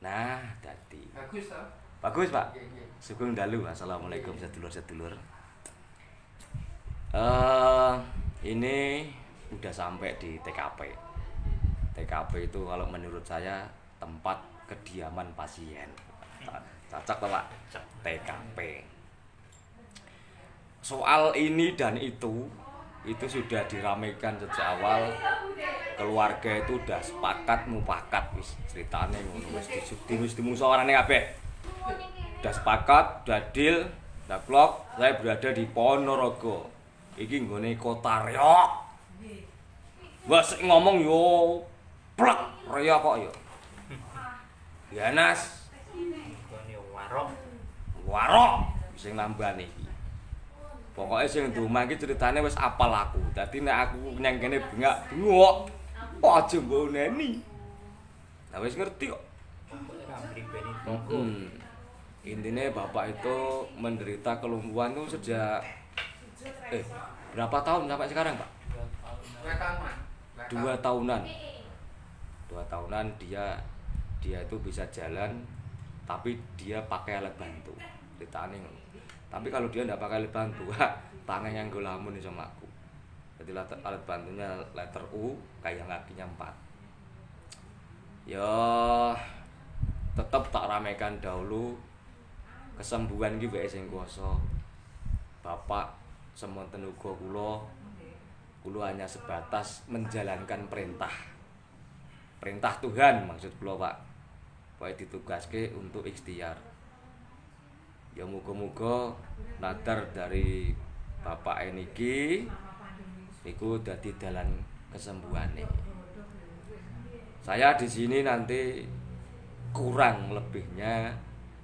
Nah, dadi. Bagus toh? Bagus, Pak. Nggih. Sugeng dalu. Assalamualaikum sedulur-sedulur. Ini udah sampai di TKP. TKP itu kalau menurut saya tempat kediaman pasien. Cocok toh, Pak? TKP. Soal ini dan itu sudah diramaikan sejak awal. Keluarga itu udah sepakat mufakat wis ceritane ngono wis dimusyawarahne kabeh. Udah sepakat, udah deal, udah klop, saya berada di Ponorogo. Iki nggone kota reok. Wes ngomong yo plek reok kok yo. Ya Nas. Nggone warok. Warok sing nambani iki. Pokoke sing ndumah iki ceritane wis apal aku. Dadi nek aku nyang kene bengak-bengok, aja mboneni. Lah wis ngerti kok. Intinya bapak itu menderita kelumpuhan itu sejak berapa tahun sampai sekarang, Pak? 2 tahunan. 2 tahunan. 2 tahunan dia itu bisa jalan tapi dia pakai alat bantu. Ceritane ngono. Tapi kalau dia enggak pakai alat bantu, tangan yang golamun sama aku. Jadi alat bantunya letter U, kayak kakinya 4. Ya tetap tak ramaikan dahulu. Kesembuhan iki wae sing kuwasa. Bapak semonten uga kula hanya sebatas menjalankan perintah. Perintah Tuhan maksud kula, Pak. Pokoke ditugaske untuk ikhtiar. Ya muga-muga nadar dari Bapak niki niku dadi dalan kesembuhane. Saya di sini nanti kurang lebihnya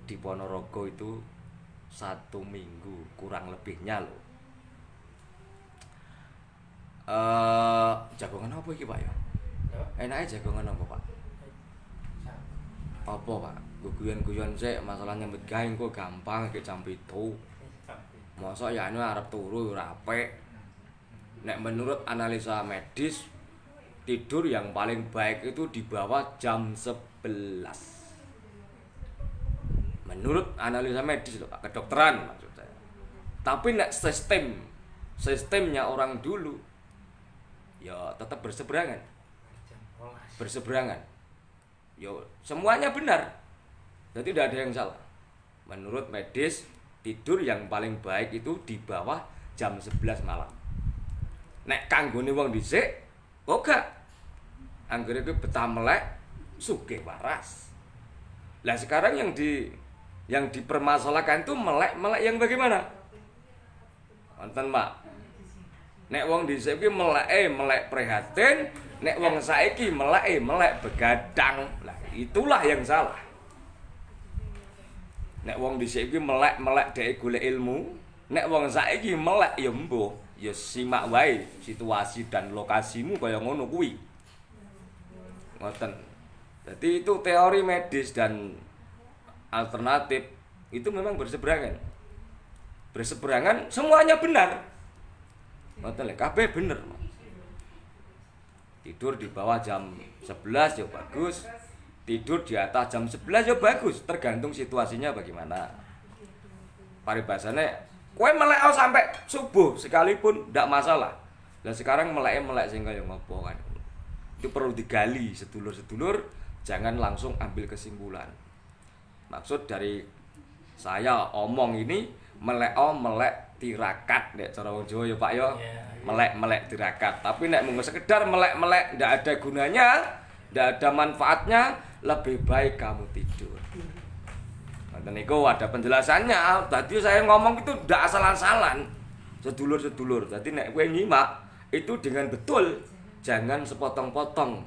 di Ponorogo itu 1 minggu kurang lebihnya loh. Jagongan apa iki, Pak ya? Enake jagongan apa, Pak? Apa, Pak? Guyon-guyon sik masalah nyambut gawe kok gampang iki jam 7. Mosok ya anu arep turu ora apik. Nek menurut analisa medis tidur yang paling baik itu di bawah jam 11. Menurut analisa medis loh, Pak, kedokteran maksud saya. Tapi nek sistemnya orang dulu ya tetap berseberangan. Yo semuanya benar. Jadi tidak ada yang salah. Menurut medis tidur yang paling baik itu di bawah jam 11 malam. Nek kanggone wong dhisik, kok gak anggere kuwi betah melek sugih waras. Lah sekarang yang dipermasalahkan itu melek yang bagaimana? Wonten, Pak. Nek wong dhisik iki melek prihatin, nek wong saiki melek begadang. Lah itulah yang salah. Nek wong dhisik iki melek dhek golek ilmu, nek wong saiki melek ya mbuh, ya simak wae situasi dan lokasimu kaya ngono kuwi. Ngoten. Jadi itu teori medis dan alternatif itu memang berseberangan. Berseberangan semuanya benar. Ngoten lho, kabeh bener. Tidur di bawah jam 11 ya bagus. Tidur di atas jam 11 ya bagus, tergantung situasinya bagaimana. Paribasane kowe melek sampai subuh sekalipun ndak masalah. Lah sekarang melek sing kaya ngopo kan. Itu perlu digali sedulur-sedulur, jangan langsung ambil kesimpulan. Maksud dari saya omong ini melek tirakat nek cara wong Jawa ya Pak ya. Melek tirakat. Tapi nek mung sekedar melek ndak ada gunanya, ndak ada manfaatnya, lebih baik kamu tidur. Nanti niku ada penjelasannya. Tadi saya ngomong itu ndak asal-asalan. Sedulur-sedulur. Jadi nek kowe nyimak itu dengan betul, jangan sepotong-potong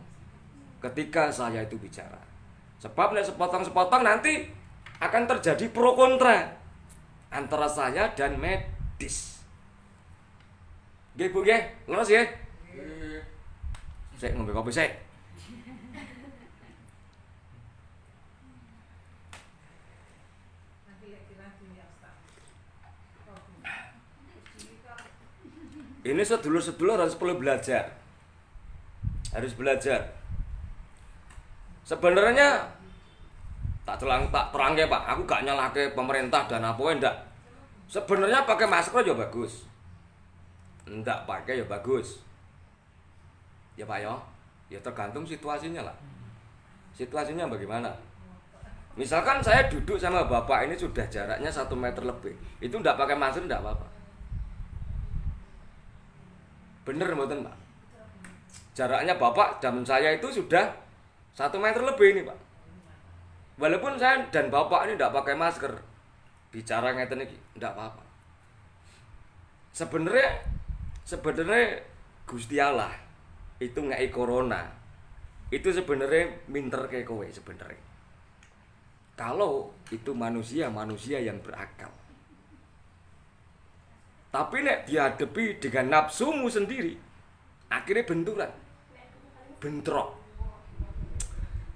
ketika saya itu bicara. Sebab nek sepotong-sepotong nanti akan terjadi pro kontra antara saya dan medis. Nggih Bu nggih, leres nggih. Sik ngombe kopi sik. Ini sedulur-sedulur harus perlu belajar. Harus belajar. Sebenarnya tak terangke Pak, aku gak nyalahke pemerintah dan apa ndak. Sebenarnya pakai masker ya bagus. Ndak pakai ya bagus. Ya Pak ya. Ya tergantung situasinya lah. Situasinya bagaimana? Misalkan saya duduk sama bapak ini sudah jaraknya 1 meter lebih, itu ndak pakai masker ndak apa-apa. Bener mboten Pak? Jaraknya bapak dan saya itu sudah 1 meter lebih ini Pak. Walaupun saya dan bapak ini ndak pakai masker, bicara ngeten iki ndak apa-apa. Sebenarnya Gusti Allah itu ngei corona. Itu sebenarnya minter ke kowe sebenarnya. Kalau itu manusia yang berakal. Tapi nek dihadapi dengan nafsumu sendiri, akhirnya benturan. Bentrok.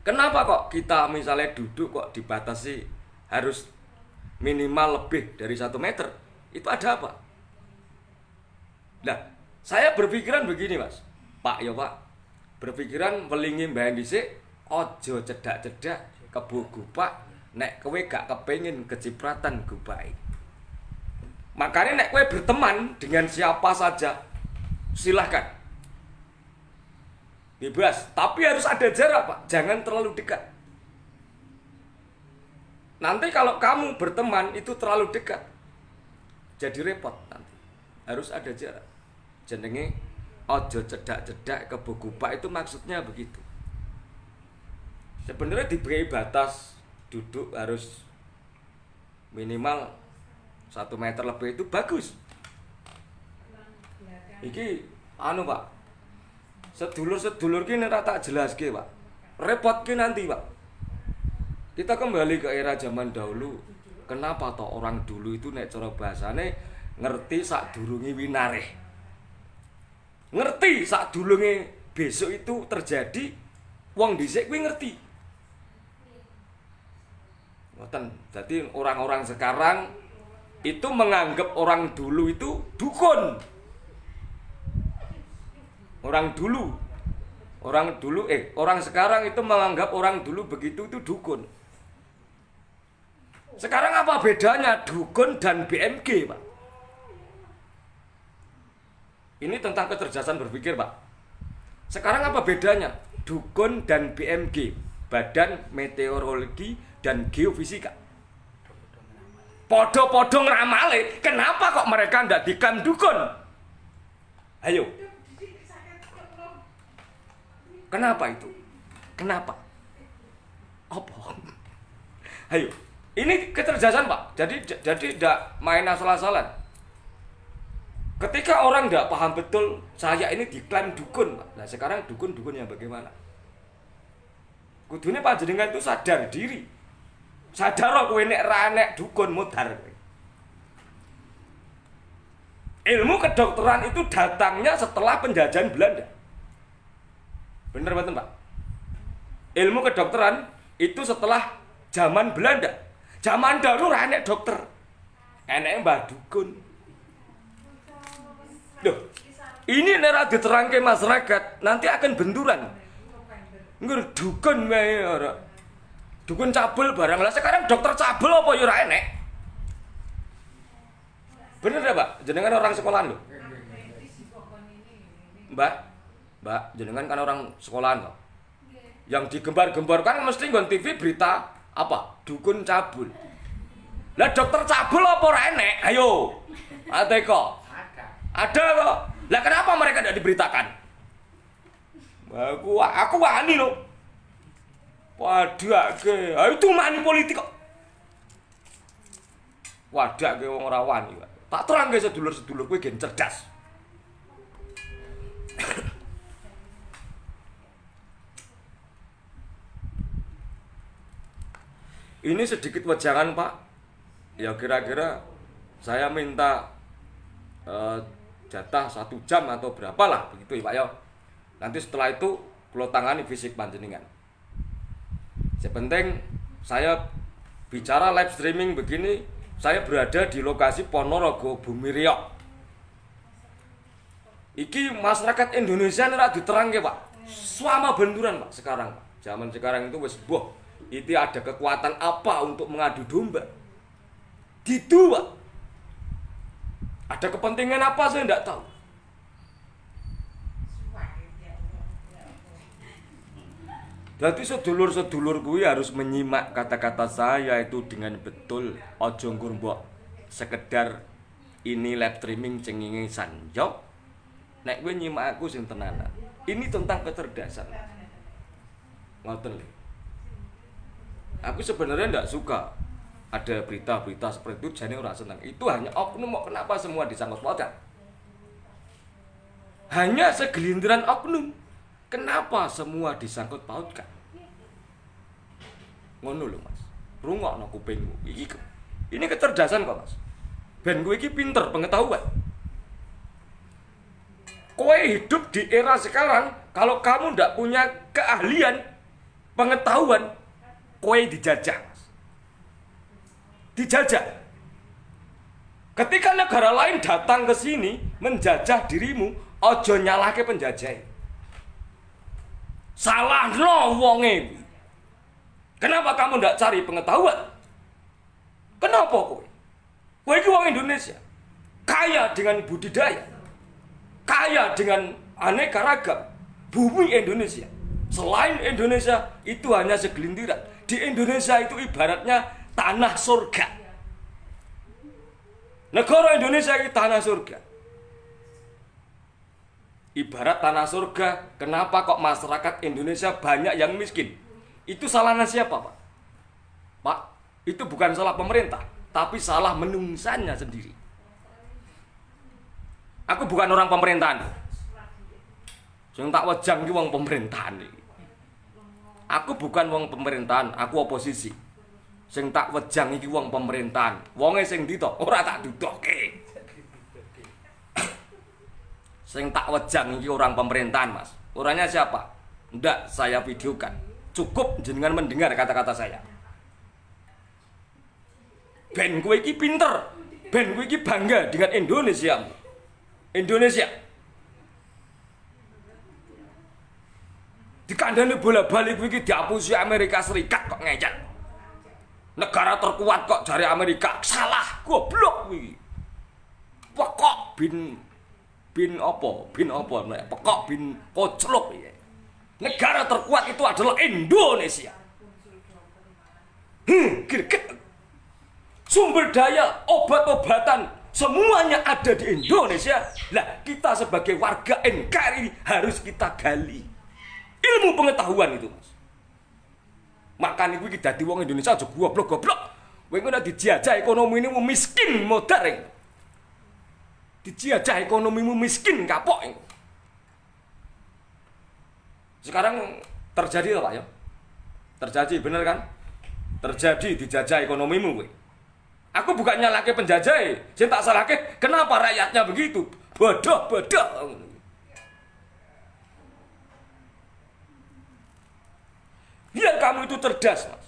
Kenapa kok kita misalnya duduk kok dibatasi harus minimal lebih dari 1 meter? Itu ada apa? Nah, saya berpikiran begini Mas. Pak ya Pak, berpikiran welingi mbayan dhisik aja cedak-cedak kebo gupak nek kowe gak kepengin kecipratan gubake. Makanya nek kowe berteman dengan siapa saja silahkan. Bebas, tapi harus ada jarak Pak, jangan terlalu dekat. Nanti kalau kamu berteman itu terlalu dekat, jadi repot nanti. Harus ada jarak. Jenenge ojo cedak-cedak kebo gupak itu maksudnya begitu. Sebenarnya diberi batas duduk harus minimal 1 meter lebih itu bagus. Iki anu Pak, sedulur-sedulur ki nek tak jelaske Pak, repot ki nanti Pak. Kita kembali ke era zaman dahulu. Kenapa toh orang dulu itu nek cara bahasane ngerti sadurunge winareh. Ngerti sadurunge besok itu terjadi, wong dhisik kuwi ngerti. Ngoten. Jadi orang-orang sekarang itu menganggap orang dulu itu dukun. Orang sekarang itu menganggap orang dulu begitu itu dukun. Sekarang apa bedanya dukun dan BMG, Pak? Ini tentang kecerdasan berpikir, Pak. Sekarang apa bedanya dukun dan BMG, Badan Meteorologi dan Geofisika? Podo-podo ngramale, kenapa kok mereka ndak dikam dukun? Ayo. Kenapa itu? Kenapa? Apa? Ayo. Ini kecerdasan, Pak. Jadi tidak main asal-asalan. Ketika orang tidak paham betul, saya ini diklaim dukun, Pak. Nah sekarang dukun-dukun yang bagaimana? Kudune panjenengan itu sadar diri. Sadar kowe nek ra nek dukun mudhar. Ilmu kedokteran itu datangnya setelah penjajahan Belanda. Bener betul Pak? Ilmu kedokteran itu setelah zaman Belanda. Zaman dahulu ra nek dokter. Eneke mbah dukun. Loh, ini nek diterangke masyarakat nanti akan benturan. Nggur dukun wae ora. Dukun cabul barang lah sekarang dokter cabul apa ya ora enek. Bener ya, Pak? Jenengan orang sekolahan lho. Mbak, jenengan kan orang sekolahan loh. Yang digembar-gemborkan mesti nggon TV berita apa? Dukun cabul. Lah dokter cabul apa ora enek? Ayo. Ada kok. Ada kok. Lah kenapa mereka tidak diberitakan? Aku wani loh. Wadah ke. Itu mani politik kok. Wadah ke wong ora wani. Tak terang ke sedulur-sedulur kowe gen cerdas. Ini sedikit wejangan Pak. Ya kira-kira saya minta jatah 1 jam atau berapa lah begitu ya Pak ya. Nanti setelah itu kula tangani fisik panjenengan. Sepenting saya bicara live streaming begini, saya berada di lokasi Ponorogo Bumi Riok. Iki masyarakat Indonesia ora diterangke Pak. Suama benturan Pak sekarang Pak. Zaman sekarang itu wis Itu ada kekuatan apa untuk mengadu domba? Gitu, Pak. Ada kepentingan apa saya tidak tahu. Jadi sedulur-sedulur gue harus menyimak kata-kata saya itu dengan betul. Ojo ngurmbok sekedar ini live streaming cengingi sanjok. Nek gue nyimak aku sing tenanan. Ini tentang kecerdasan. Ngoten lho. Aku sebenarnya tidak suka ada berita-berita seperti itu, jadi orang senang. Itu hanya oknum, kenapa semua disangkut pautkan? Hanya segelintiran oknum, kenapa semua disangkut pautkan? Ngono lho Mas, rungokno kupingmu. Ini kecerdasan kok Mas. Ben gue iki pinter, pengetahuan. Kowe hidup di era sekarang, kalau kamu ndak punya keahlian, pengetahuan, kowe dijajah. Dijajah. Ketika negara lain datang ke sini menjajah dirimu, ojo nyalahke penjajah. Salahno wonge. Kenapa kamu ndak cari pengetahuan? Kenapa kowe? Kowe iki wong Indonesia. Kaya dengan budidaya. Kaya dengan aneka ragam bumi Indonesia. Selain Indonesia itu hanya segelintiran. Di Indonesia itu ibaratnya tanah surga. Negara Indonesia itu tanah surga. Ibarat tanah surga, kenapa kok masyarakat Indonesia banyak yang miskin? Itu salahnya siapa, Pak? Pak, itu bukan salah pemerintah, tapi salah menungsannya sendiri. Aku bukan orang pemerintahan. Sing tak wejang ki wong pemerintahan iki. Aku bukan wong pemerintahan, aku oposisi. Sing tak wejang iki wong pemerintahan. Wonge sing ditok ora tak dudokke. Sing tak wejang iki orang pemerintahan, Mas. Orangnya siapa? Ndak saya videokan. Cukup jenengan mendengar kata-kata saya. Ben kowe iki pinter. Ben kowe iki bangga dengan Indonesia. Indonesia. Dikandani bola-bali kowe iki diapusi Amerika Serikat kok ngejek. Negara terkuat kok dari Amerika. Salah, goblok kowe. Pekok bin apa? Pekok bin koclok ya. Negara terkuat itu adalah Indonesia. Greget. Sumber daya, obat-obatan, semuanya ada di Indonesia. Lah, kita sebagai warga NKRI harus kita gali. Ilmu pengetahuan itu, Mas. Makanya gue dadi wong Indonesia aja goblok-goblok. Kowe ora dijajah ekonomimu miskin modar. Dijajah ekonomimu miskin kapok. Sekarang terjadi apa ya? Terjadi, bener kan? Terjadi dijajah ekonomimu kowe. Aku bukan nyalahke penjajah, sing tak salahke kenapa rakyatnya begitu? Bodoh. Biar kamu itu cerdas, Mas.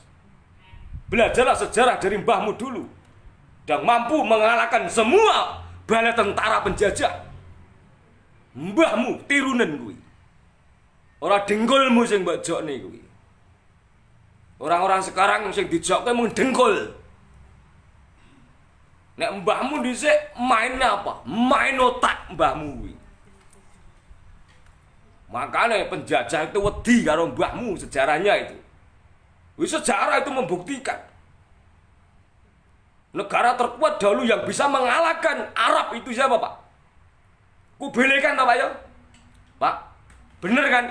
Belajarlah sejarah dari mbahmu dulu. Dan mampu mengalahkan semua bala tentara penjajah. Mbahmu tirunen kuwi. Ora dengkulmu sing mbok jokne kuwi. Orang-orang sekarang sing dijokne mung dengkul. Nek mbahmu dhisik mainnya apa? Main otak mbahmu kuwi. Makanya penjajah itu wedi karo mbahmu, sejarahnya itu. Wis sejarah itu membuktikan. Negara terkuat dahulu yang bisa mengalahkan Arab itu siapa, Pak? Kubelekan Pak ya? Pak, bener kan?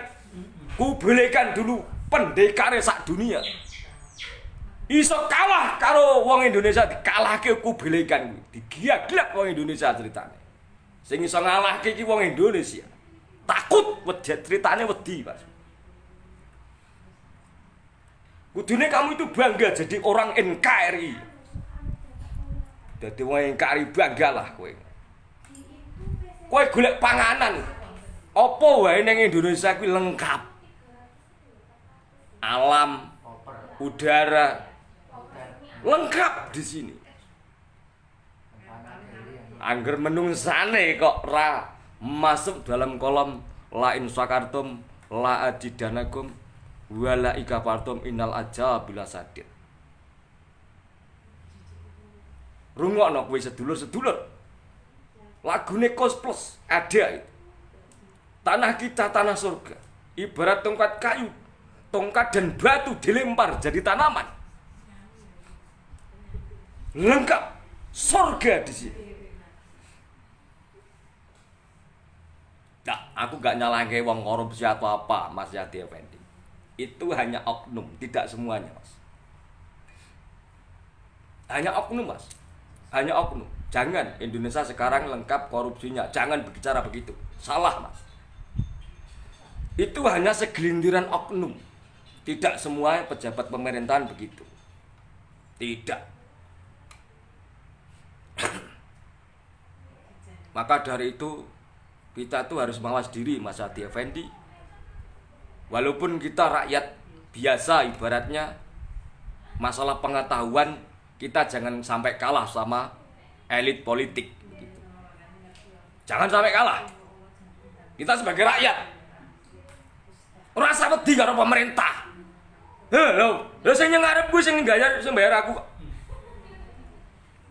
Kubelekan dulu pendekare sak dunia. Iso kalah karo wong Indonesia, dikalahke Kubelekan kuwi. Digiaglak wong Indonesia ceritane. Sing iso ngalahke iki wong Indonesia. Takut wedi ceritane wedi, Mas. Kudune kamu itu bangga jadi orang NKRI. Dadi wong NKRI banggalah kowe. Kowe golek panganan. Apa wae ning Indonesia kuwi lengkap. Alam, udara lengkap di sini. Angger menungsane kok ra masuk dalam kolom la in syakartum la ajidanakum Wala ika partum innal aja bila sadid. Rungokno kowe sedulur-sedulur. Lagune Kos Plus ada itu. Tanah kita tanah surga. Ibarat tongkat kayu, tongkat dan batu dilempar jadi tanaman. Lengkap surga di sini. Nah, aku gak nyalahke wong korupsi atau apa, Mas Yadi Effendi. Itu hanya oknum, tidak semuanya, Mas. Hanya oknum, Mas. Hanya oknum. Jangan Indonesia sekarang lengkap korupsinya. Jangan bicara begitu. Salah, Mas. Itu hanya segelintiran oknum. Tidak semua pejabat pemerintahan begitu. Tidak. Maka dari itu kita tuh harus mawas diri, Mas Yadi Effendi. Walaupun kita rakyat biasa ibaratnya, masalah pengetahuan kita jangan sampai kalah sama elit politik gitu. Jangan sampai kalah. Kita sebagai rakyat ora usah wedi karo pemerintah. Lho sing ngarep kuwi sing bayar aku kok.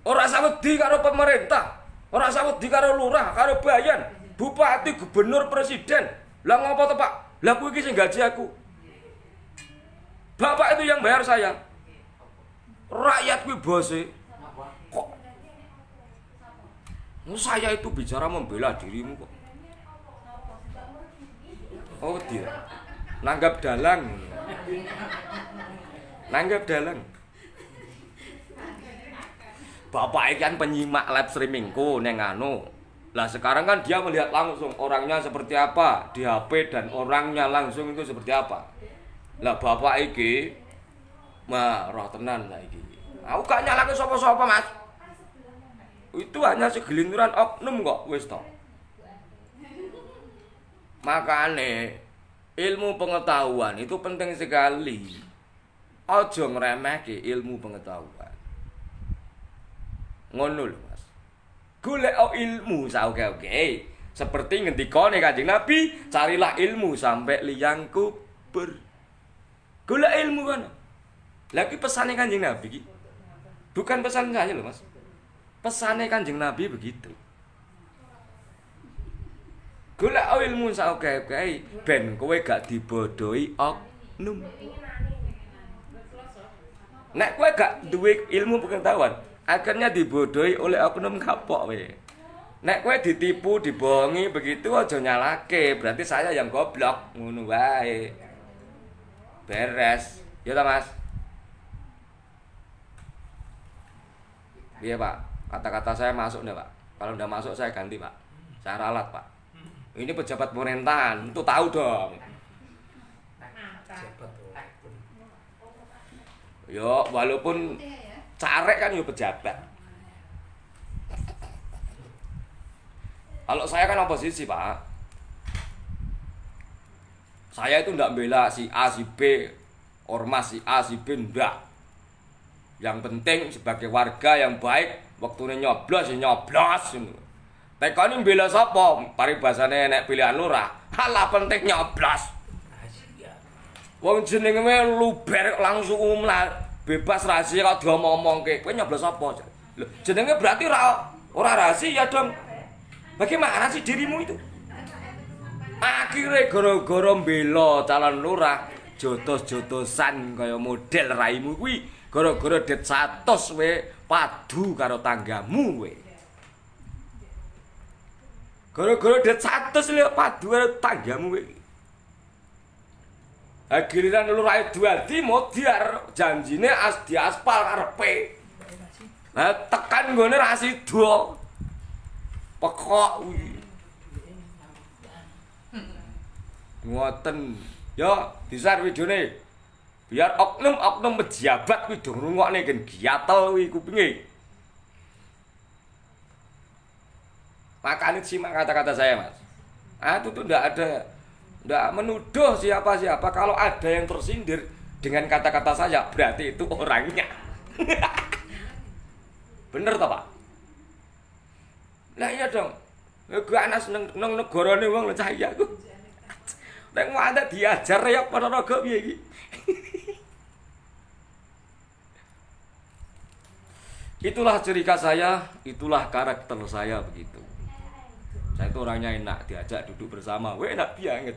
Ora usah wedi karo pemerintah, ora usah wedi karo lurah, karo bayan, bupati, gubernur, presiden. Lah ngopo to, Pak? Lah kuwi iki sing gaji aku. Bapak itu yang bayar saya. Rakyat kuwi bose. Kok saya itu bicara membela dirimu kok. Oh dia nanggap dalang. Nanggap dalang. Bapak iki kan penyimak live streamingku neng anu. Lah sekarang kan dia melihat langsung orangnya seperti apa di HP dan orangnya langsung itu seperti apa. Lah bapak iki mah roh tenan saiki. Aku gak nyalahke sapa-sapa, Mas. Itu hanya segelintiran oknum kok wis to. Makane ilmu pengetahuan itu penting sekali. Aja ngremehke ilmu pengetahuan. Ngono lho, Mas. Golek ilmu sauke-oke. Seperti ngendikane Kanjeng Nabi, carilah ilmu sampai liang kubur. Golek ilmu kan. Lah iki pesane Kanjeng Nabi iki. Bukan pesan saya loh, Mas. Pesane Kanjeng Nabi begitu. Golek ilmu sauke-oke ben kowe gak dibodohi oknum. Nek kowe gak duwe ilmu pengetahuan, akhirnya dibodohi oleh oknum kapok we. Nek kowe ditipu, dibohongi begitu aja nyalake, berarti saya yang goblok, ngono wae. Beres. Ya ta, Mas? Iya, Pak. Kata-kata saya masuk enggak, Pak? Kalau enggak masuk saya ganti, Pak. Saya ralat, Pak. Ini pejabat pemerintahan, itu tahu dong. Yo, walaupun carek kan yo pejabat. Kalau saya kan oposisi, Pak. Saya itu ndak bela si A, si B, ormas si A, si B, ndak. Yang penting sebagai warga yang baik, waktune nyoblos ya nyoblos. Tekane bela sapa? Paribasane nek pilihan lurah, halah penting nyoblos. Wong jenenge luber langsung umum lah, bebas rahasia kok diomong-omongke. Kowe nyoblos sapa? Lho, jenenge berarti ora rahasia dong. Bagaimana sih dirimu itu? Akhirnya gara-gara mbela calon lurah, jotos-jotosan kaya model raimu kuwi, gara-gara det 100 we padu karo tanggamu we. Gara-gara det 100 le padu karo tanggamu we. Giliran lurah Duadi modiar janjine di aspal karepe. Lah tekan nggone ra sida. Pekok kuwi. Ngoten. Ya, di-share videone. Biar oknum-oknum pejabat kuwi do ngrungokne gen giatel kuwi kupinge. Makanya simak kata-kata saya, Mas. Itu tuh ndak menuduh siapa-siapa. Kalau ada yang tersindir dengan kata-kata saya, berarti itu orangnya. Bener toh, Pak? Lah iya dong. Gue anak seneng negarane wong lho cah iya aku. Nek wadah diajar reok Ponorogo piye iki? Itulah ciri khas saya, itulah karakter saya begitu. Saya itu orangnya enak, diajak duduk bersama, enak banget.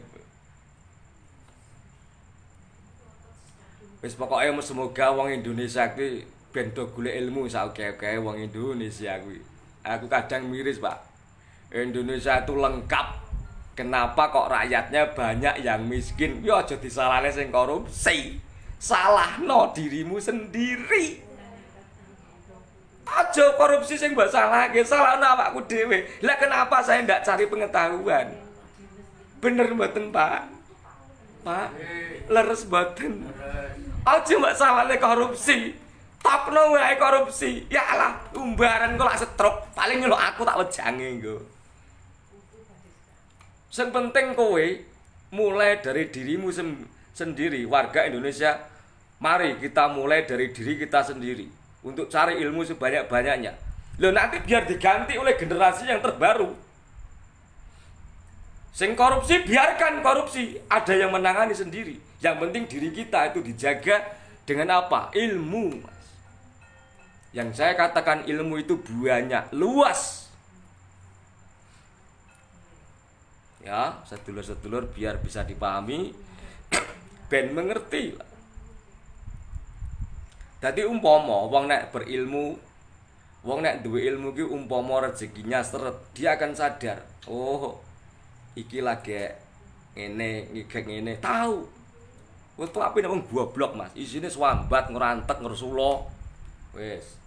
Wis pokoke semoga wong Indonesia kuwi ben do golek ilmu saoke-oke wong Indonesia kuwi. Aku kadang miris, Pak. Indonesia itu lengkap. Kenapa kok rakyatnya banyak yang miskin? Ya aja disalahne sing korupsi. Salahno dirimu sendiri. Aja korupsi sing mbok salahke, salahno awakku dhewe. Lah kenapa saya ndak cari pengetahuan? Bener mboten, Pak? Pak, leres mboten? Aja mbok salahne korupsi. Tapno wae korupsi. Ya alah, umbaran kok lak setruk, paling nyeluk aku tak wejange nggo. Sing penting kowe mulai dari dirimu sendiri, warga Indonesia. Mari kita mulai dari diri kita sendiri. Untuk cari ilmu sebanyak-banyaknya. Loh nanti biar diganti oleh generasi yang terbaru. Sing korupsi biarkan korupsi, ada yang menangani sendiri. Yang penting diri kita itu dijaga dengan apa? Ilmu, Mas. Yang saya katakan ilmu itu banyak, luas. Ya, sedulur-sedulur biar bisa dipahami, ben mengerti lah. Dadi umpama wong nek berilmu, wong nek duwe ilmu ki umpama rezekinya seret, dia akan sadar, oh, iki lagi ngene, ngigek ngene, tahu. Wes tuh ape nek wong goblok, Mas. Isine swambat, ngrantek, ngersula. Wes.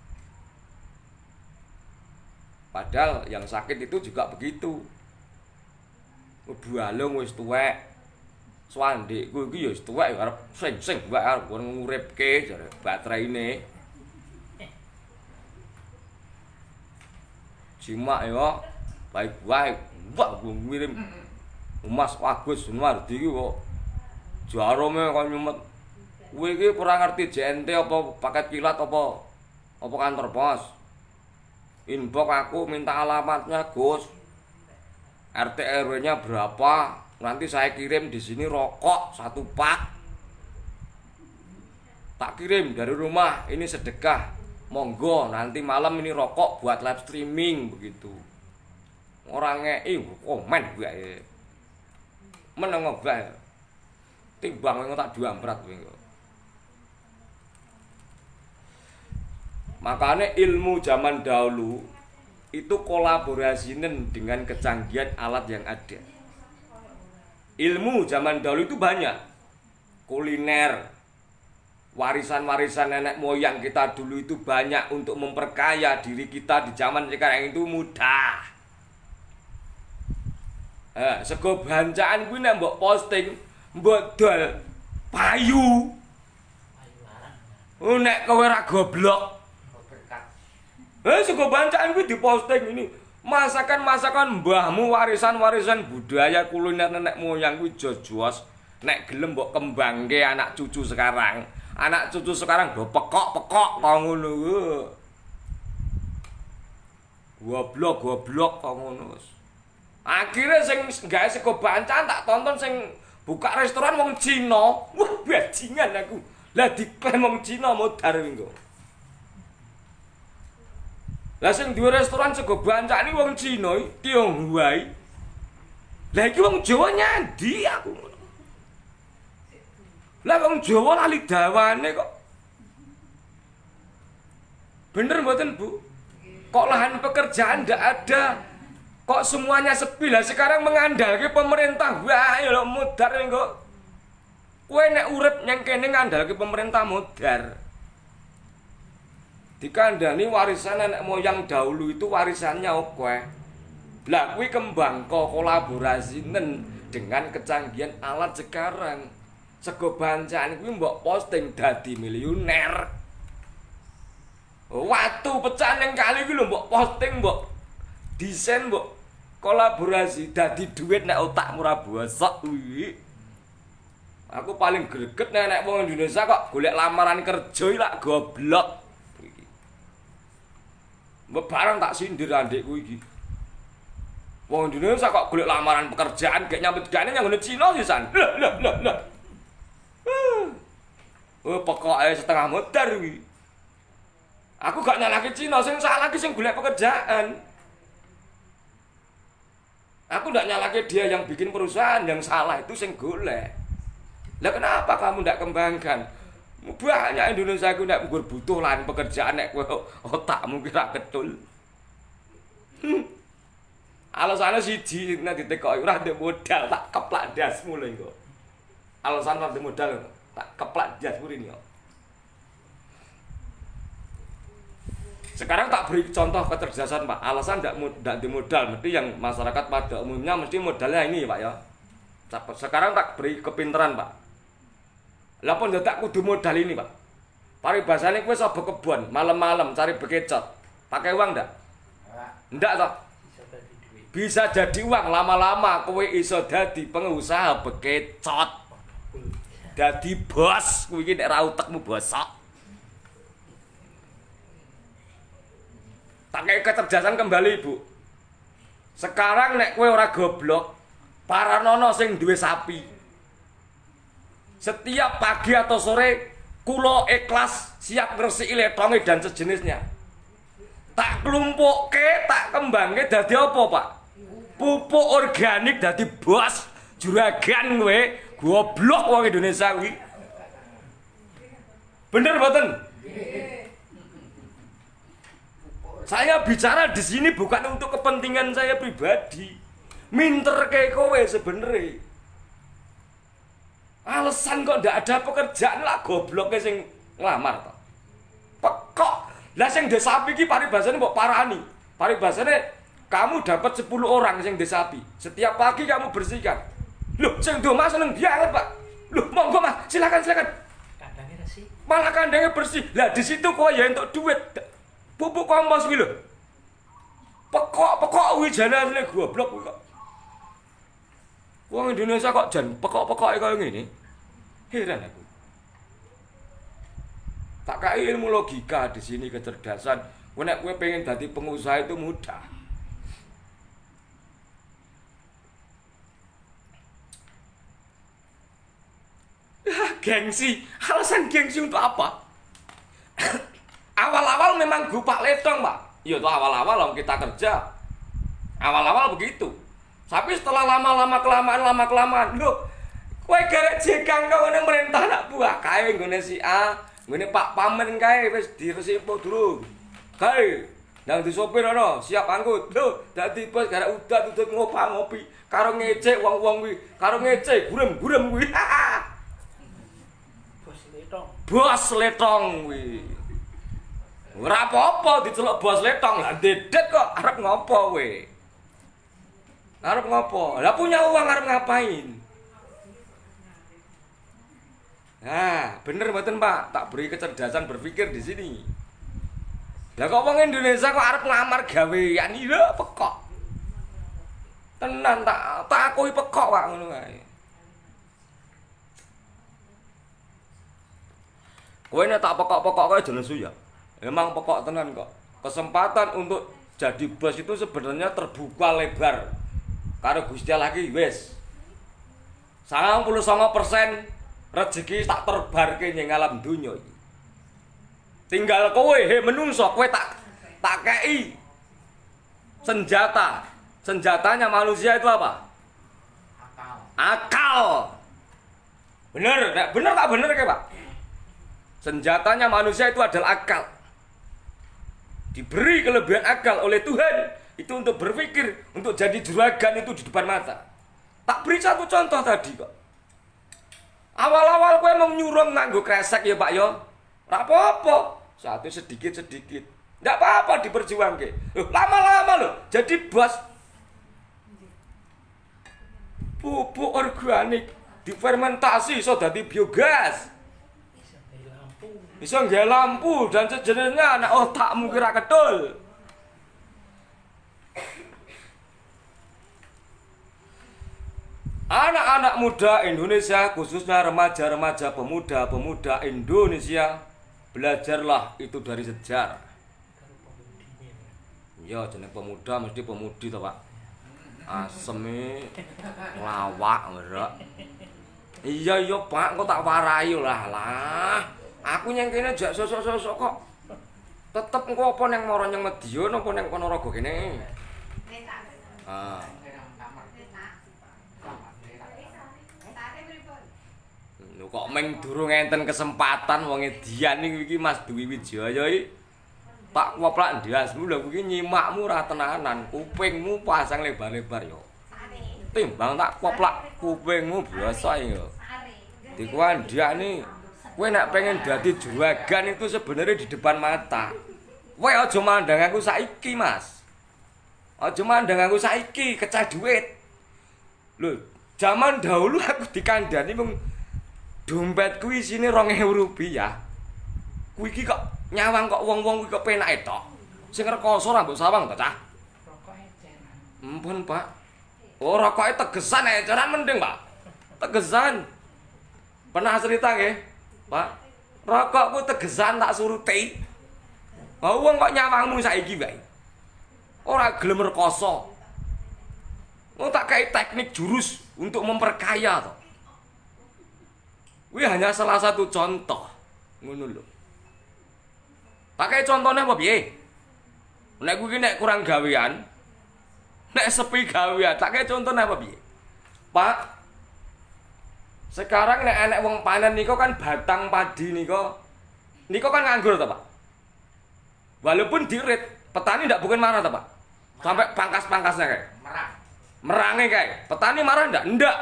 Padahal yang sakit itu juga begitu. Bualung wis tuwek. Swandekku iki ya wis tuwek arep sing wae arep nguripke jare bateraine. Cimak yo baik wae wah ngirim Mas Agus Sunwardi iki kok jarome kok nyumet. Kowe iki ora ngerti JNT apa paket kilat apa kantor pos. Inbox aku minta alamatnya, Gus. RT RW-nya berapa? Nanti saya kirim di sini rokok 1 pak. Tak kirim dari rumah, ini sedekah. Monggo, nanti malam ini rokok buat live streaming begitu. Orangnya, komen gue. Menengok gue. Timbang gue tak diambrat gue. Makanya ilmu zaman dahulu itu kolaborasinya dengan kecanggihan alat yang ada. Ilmu zaman dahulu itu banyak. Kuliner, warisan-warisan nenek moyang kita dulu itu banyak untuk memperkaya diri kita di zaman sekarang itu mudah. Sego bancaan kuwi nek mbok posting, mbok dol payu. Nek kowe ora goblok. Sego bancaan kuwi diposting ini. Masakan-masakan mbahmu, warisan-warisan budaya kuliner nenek moyang kuwi jos-jos. Nek gelem mbok kembangke anak cucu sekarang. Anak cucu sekarang do pekok-pekok kok ngono. Goblok kok ngono. Akhire sing gawe sego bancaan tak tonton sing buka restoran wong Cina. Wah, bajingan aku. Lah diklaim wong Cina modar engko. Lah sing duwe restoran sego bancaan iki wong Cina, Tionghoa. Lah iki wong Jawa nyandi aku. Lah wong Jawa lali dawane kok. Bener mboten, Bu? Kok lahan pekerjaan ndak ada? Kok semuanya sepi? Lah sekarang mengandalkan pemerintah. Wah, ya lho mudar engko. Kowe nek urip nyang kene ngandalke pemerintah mudar. Dikandani warisan nenek moyang dahulu itu warisannya oke. Lah kuwi kembangka kolaborasinen dengan kecanggihan alat sekarang. Sego bancaan kuwi mbok posting dadi miliuner. Watu pecah ning kali kuwi lho mbok posting, mbok desain, mbok kolaborasi dadi duit nek otakmu ora bosok kuwi. Aku paling greget nek wong Indonesia kok golek lamaran kerja lak goblok. Mbok barang tak sindir adikku iki. Wong Indonesia kok golek lamaran pekerjaan gak nyambut gane yang ngene Cina sisan. Lah. Oh, pokoke setengah modar kuwi. Aku gak nyalahke Cina, sing salah ki sing golek pekerjaan. Aku ndak nyalahke dia yang bikin perusahaan, yang salah itu sing golek. Lah kenapa kamu ndak kembangkan? Banyak Indonesia ku nek butuh lahan pekerjaan nek kowe otakmu kira ketul. Alasane siji nek ditekoki ora ndek modal tak keplak dasmu lho engko. Alasan ora ndek modal tak keplak dasmu rene kok. Sekarang tak beri contoh kecerdasan Pak. Alasan ndak ndek modal mesti yang masyarakat pada umumnya mesti modalnya ini Pak ya. Sekarang tak beri kepinteran Pak. Lah pun tak kudu modal ini, Pak. Paribasane kowe sapa kebon, malam-malam cari bekecot. Pakai uang ndak? Ndak toh? Bisa jadi uang lama-lama kowe iso dadi pengusaha bekecot. Dadi bos, kowe iki nek ra utekmu bosok. Tak kei kecerdasan kembali, Bu. Sekarang nek kowe ora goblok, paranono sing duwe sapi. Setiap pagi atau sore kulo ikhlas siap ngresiki letonge dan sejenisnya. Tak klumpukke, tak kembangke dadi apa, Pak? Pupuk organik dadi bos juragan kowe, goblok wong Indonesia kuwi. Bener mboten? Saya bicara di sini bukan untuk kepentingan saya pribadi. Minterke kowe sebenere. Alasan kok ndak ada pekerjaan lah gobloknya sing nglamar to. Pekok. Lah sing desa sapi iki paribasane mbok parani. Paribasane kamu dapat 10 orang sing desa sapi. Setiap pagi kamu bersihkan. Loh, sing do Mas seneng banget, Pak. Loh, monggo Mas, silakan. Kandangnya bersih. Malah kandangnya bersih. Lah di situ kok ya entuk duit. Pupuk kompos kuwi lho. Pekok kuwi janane goblok kuwi kok. Wong Indonesia kok jan pekok-pekoke kaya ngene. Heran aku. Tak kai ilmu logika di sini kecerdasan. Nek kowe pengen dadi pengusaha itu mudah. Gengsi. Alasan gengsi untuk apa? Awal-awal memang gupak letong, Pak. Iya tuh awal-awal kita kerja. Awal-awal begitu. Tapi setelah lama-lama kelamaan, lho, kowe garek jekang kau nang merintah nak buah kae nggone si A, nggone Pak Pamen kae wis diresiki durung. Kae, nang di sopir ana, siap angkut. Lho, dadi bos garek udat-udat ngopi karo ngecek wong-wong kuwi, karo ngecek gurem-gurem kuwi. Bos letong kuwi. Ora apa-apa diceluk bos letong, lah dedet kok arep ngopo kowe? Arep ngopo? Lah punya uang arep ngapain? Nah, bener mboten Pak? Tak beri kecerdasan berpikir di sini. Lah kok wong Indonesia kok arep ngamar gawean iki lho pekok. Tenan tak akui pekok Pak ngono kae. Kowe nek tak pekok-pekok kae jelas ya. Emang pekok tenan kok. Kesempatan untuk jadi bos itu sebenarnya terbuka lebar. Karo Gusti Allah iki wis 99% rezeki tak terbarke ning alam donya iki. Tinggal kowe menungso kowe tak kei senjata. Senjatanya manusia itu apa? Akal. Bener, bener tak bener ke Pak? Senjatanya manusia itu adalah akal. Diberi kelebihan akal oleh Tuhan. Itu untuk berpikir, untuk jadi juragan itu di depan mata. Tak beri satu contoh tadi kok. Awal-awal kowe mau nyuruh nganggo kresek ya Pak ya. Ora apa-apa. Satu sedikit-sedikit. Ndak apa-apa diperjuangke. Lama-lama loh jadi bos. Pupuk organik difermentasi iso dadi biogas. Iso nggawe lampu dan sejenisnya anak otakmu kira ketul. Anak-anak muda Indonesia, khususnya remaja-remaja, pemuda-pemuda Indonesia, belajarlah itu dari sejarah. Ya, jeneng pemuda mesti pemudi toh, Pak. Aseme lawak ngerek. Iya Pak, kok tak warai lah. Aku nyang kene jak sosok-sosok kok. Tetep engko apa nang mara nyang Medion apa nang Ponorogo kene. Ah. Lho kok meng durung enten kesempatan wong edian iki Mas Dwi Wijaya iki. Tak woplak ndiasmu lho kuwi nyimakmu ra tenanan, kupingmu pasang lebar-lebar yo. Timbang tak koplak kupingmu biasa ya. Dikuandhiane kowe nek pengen dadi juragan itu sebenarnya di depan mata. Kowe aja mandang aku saiki, Mas. Aja mandang aku saiki kecah duit. Lho, zaman dahulu aku dikandani mung dompetku isine 2000 rupiah. Kuwi iki kok nyawang kok wong-wong kuwi kok penake tok. Sing rekoso ra mbok sawang to, Cah? Rokoke eceran. Ampun, Pak. Oh, rokoke tegesan eceran mending, Pak. Tegesan. Pernah cerita nggih, Pak? Rokokku tegesan tak suruti. Oh, wong kok nyawangmu saiki wae. Ora gelem rekoso. Wong tak kei teknik jurus untuk memperkaya to. Kuwi hanya salah satu contoh. Ngono lho. Tak kei contone apa piye? Nek kuwi nek kurang gawean, nek sepi gawean, tak kei contone apa piye? Pak, sekarang nek enek wong panen niku kan batang padi niku kan nganggur to, Pak. Walaupun dirit, petani ndak bukan marah to, Pak. Sampai pangkas-pangkasnya kayak. Merange kayak. Petani marah ndak? Ndak.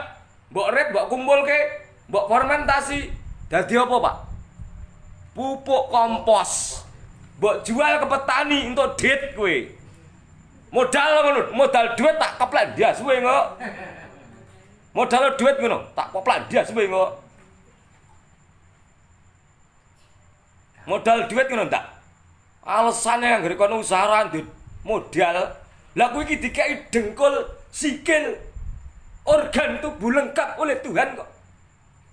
Mbok rit, mbok kumpulke, mbok fermentasi. Dadi apa, Pak? Pupuk kompos. Mbok jual ke petani untuk duit kowe. Modal ngono, modal duit tak keplek ndas kowe kok. Modal duit ngono, tak keplek ndas kowe kok. Modal duit ngono ndak? Alasane anggere kono usaha ndut modal. Lah kuwi iki dikai dengkul, sikil, organ tubuh lengkap oleh Tuhan kok.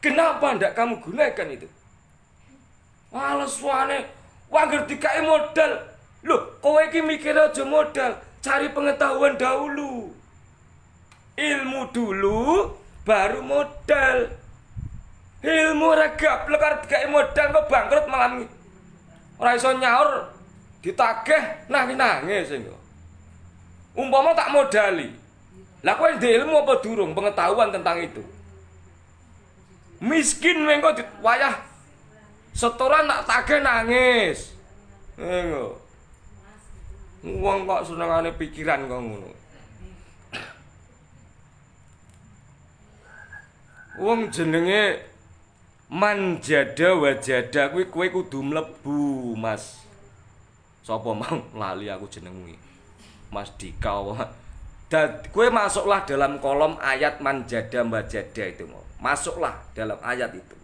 Kenapa ndak kamu gunakan itu? Alasane wangger dikai modal. Loh, kowe iki mikir aja modal, cari pengetahuan dahulu. Ilmu dulu baru modal. Ilmu ora gablek arep dikai modal kok bangkrut malam iki. Ora iso nyaur ditagih nangis engko. Umpama tak modali. Lah kowe ndek ilmu apa durung pengetahuan tentang itu? Miskin engko wayah setoran tak tagih nangis. Engko. Wong kok senengane pikiran kok ngono. Wong jenenge manjada wajada kuwi kowe kudu mlebu, Mas. Sapa mau lali aku jenengmu iki. Mas Dika apa? Kowe masuklah dalam kolom ayat manjada wajada itu mau. Masuklah dalam ayat itu.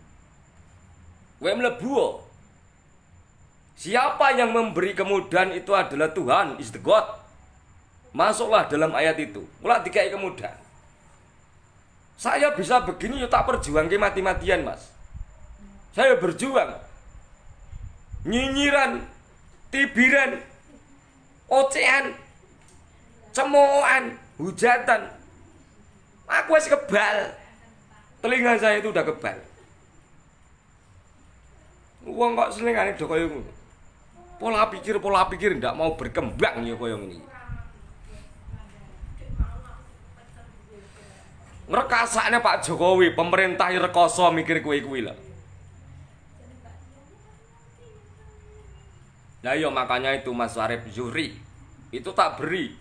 Kowe mlebu. Siapa yang memberi kemudahan itu adalah Tuhan, is the God. Masuklah dalam ayat itu. Mulai dikai kemudahan. Saya bisa begini, tak perjuangke mati-matian, Mas. Saya berjuang. Nyinyiran, tibiran, ocehan, cemoohan, hujatan. Aku wis kebal. Telinga saya itu udah kebal. Wong kok senengane do kaya ngono. Pola pikir ndak mau berkembang ya kaya ngene. Ngrekasane Pak Jokowi, pemerintah rekoso mikir kuwi lho. Nah iya makanya itu Mas Arif Zuhri itu tak beri.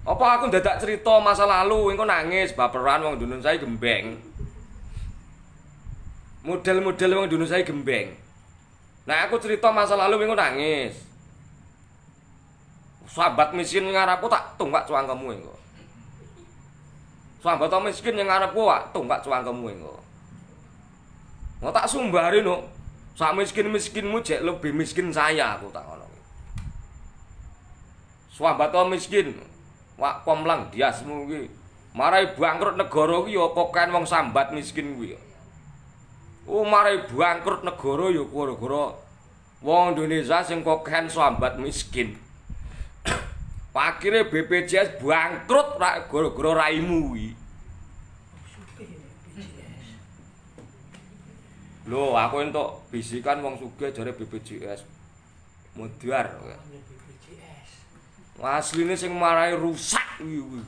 Apa aku dadak cerita masa lalu engko nangis baperan wong Indonesia gembeng. Model-model wong Indonesia gembeng. Nah aku cerita masa lalu engko nangis. Sahabat miskin ngarepku tak tunggak cuangkemu engko. Sahabat miskin yang ngarepku tak tunggak cuangkemu engko. Mau tak sumbari no. Sak miskin-miskinmu jek lebih miskin saya aku tak ngono. Sahabat miskin, wak komlang diasmu iki. Marai bangkrut negara iki ya koken wong sambat miskin kuwi. Marai bangkrut negara ya gara-gara wong Indonesia sing koken sambat miskin. Akhire BPJS bangkrut gara-gara raimu kuwi. Lho, aku entuk bisikan wong sugih jare BPJS. Mudhar. Asline sing marahi rusak kuwi.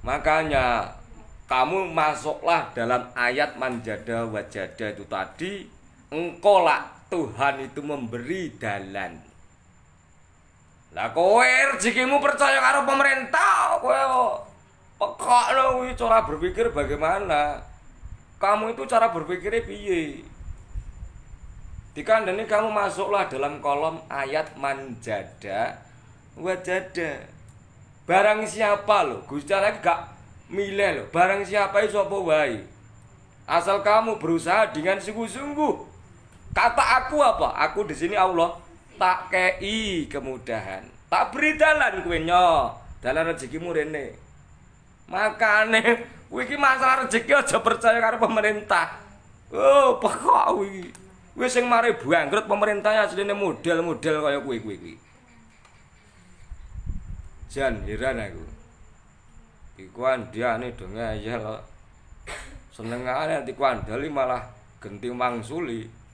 Makanya kamu masuklah dalam ayat manjada wajada itu tadi. Engkau lah Tuhan itu memberi dalan. Lah kowe rezekimu percaya karo pemerintah, kowe pekokno kuwi cara berpikir bagaimana? Kamu itu cara berpikirnya piye? Dikandani kamu masuklah dalam kolom ayat manjada wajada. Barang siapa lo, Gusti Allah gak milih lo. Barang siapa itu apa wae. Asal kamu berusaha dengan sungguh-sungguh. Kata aku apa? Aku di sini Allah tak kei kemudahan. Tak beri dalan kowe nyo. Dalan rezekimu rene. Makane kowe iki masalah rezeki aja percaya karo pemerintah. Oh, pokok kuwi. Kowe sing mari bangkrut pemerintahnya asline model-model kaya kowe kuwi. Jan heran aku. Iku andiane do ngeyel kok. Senengane anti kuandali malah genti mangsuli.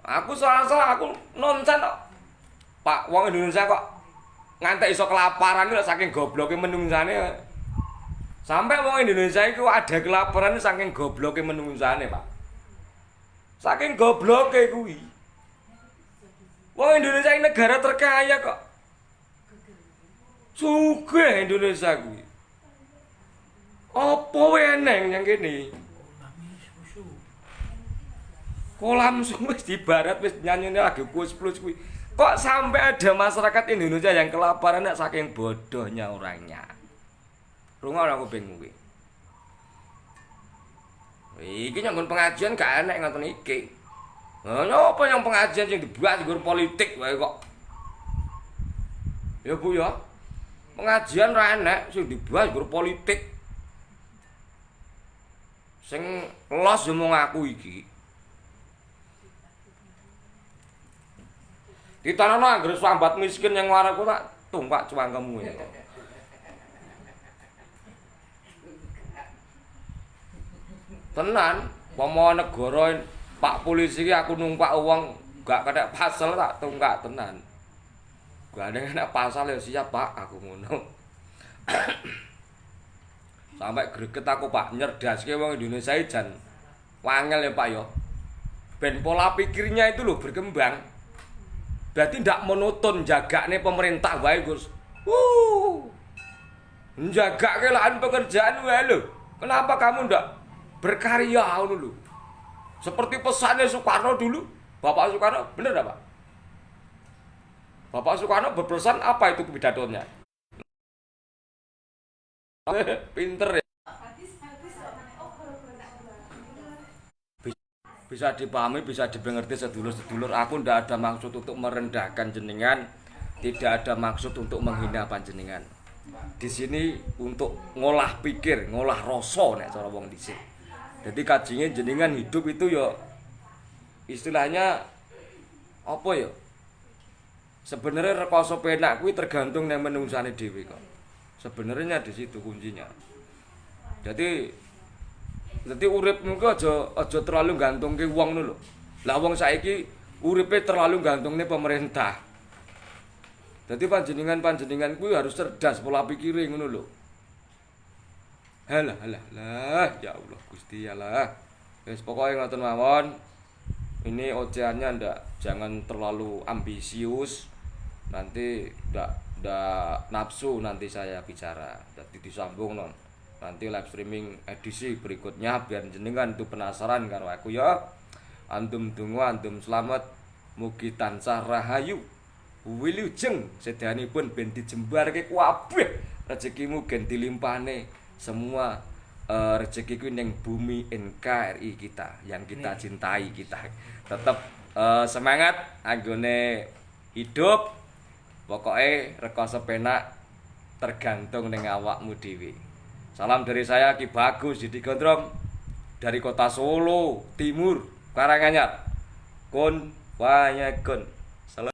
Aku salah aku nonsen kok. Pak, wong Indonesia kok ngantek iso kelaparan lho saking gobloke menungsane. Sampai wong Indonesia iku ada kelaparan saking gobloke menungsane, Pak. Saking gobloke kuwi. Wong Indonesia ini negara terkaya kok. Sugih Indonesia kuwi. Apa weneng yang kene? Kolam wis di barat wis nyanyine lagu plus kuwi. Kok sampai ada masyarakat Indonesia yang kelaparan saking bodohnya orangnya. Rungono aku bingung kuwi. Iki nyangkut pengajian gak enek ngoten iki. Nah, apa yang pengajian sing dibahas nggur politik wae kok. Ya Bu ya. Pengajian ra enek sing dibahas nggur politik. Sing los yo mung aku iki. Ditanono anggere sambat miskin yang waraku tak tumpak cuangkemmu ya. Tenan, pomo negara Pak polisi iki aku numpak uang gak kena pasal tak tunggak tenan. Gak ada kena pasal ya siap Pak aku ngono. Sampai greget aku Pak nyerdaske wong Indonesia jan wangel ya Pak ya. Ben pola pikirnya itu loh berkembang. Berarti ndak monoton jagane pemerintah wae Gus. Njagake lahan pekerjaan wae lho. Kenapa kamu ndak berkarya ngono lho? Seperti pesannya Soekarno dulu. Bapak Soekarno, bener enggak, Pak? Bapak Soekarno berpesan apa itu pidatonya? Pinter ya. Bisa dipahami, bisa dimengerti sedulur-sedulur. Aku ndak ada maksud untuk merendahkan jenengan, tidak ada maksud untuk menghina panjenengan. Di sini untuk ngolah pikir, ngolah rasa nek cara wong dhisik. Jadi kajinge jenengan hidup itu ya istilahnya apa ya? Sebenarnya rekoso penak kuwi tergantung nang menungsane dhewe kok. Sebenarnya di situ kuncinya. Jadi uripmu ku aja terlalu gantungke wong ngono lho. Lah wong saiki uripe terlalu gantungne pemerintah. Dadi panjenengan kuwi harus cerdas pola pikire ngono lho. Halah, ya Allah Gusti Allah. Wis pokoke ngoten mawon. Ini oceannya jangan terlalu ambisius. Nanti ndak nafsu nanti saya bicara. Jadi disambung non. Nanti live streaming edisi berikutnya biar jenengan itu penasaran karo aku ya. Antum donga, antum selamat, mugi tansah rahayu. Wilujeng sedanipun ben dijembarke kabeh. Rezekimu gen dilimpahne semua rezeki ku ning bumi NKRI kita yang kita cintai kita. Tetap semangat anggone hidup. Pokoke rekoso penak tergantung ning awakmu dhewe. Salam dari saya Ki Bagus Didi Gondrong. dari kota Solo Timur Karanganyar. Kun Wayakun.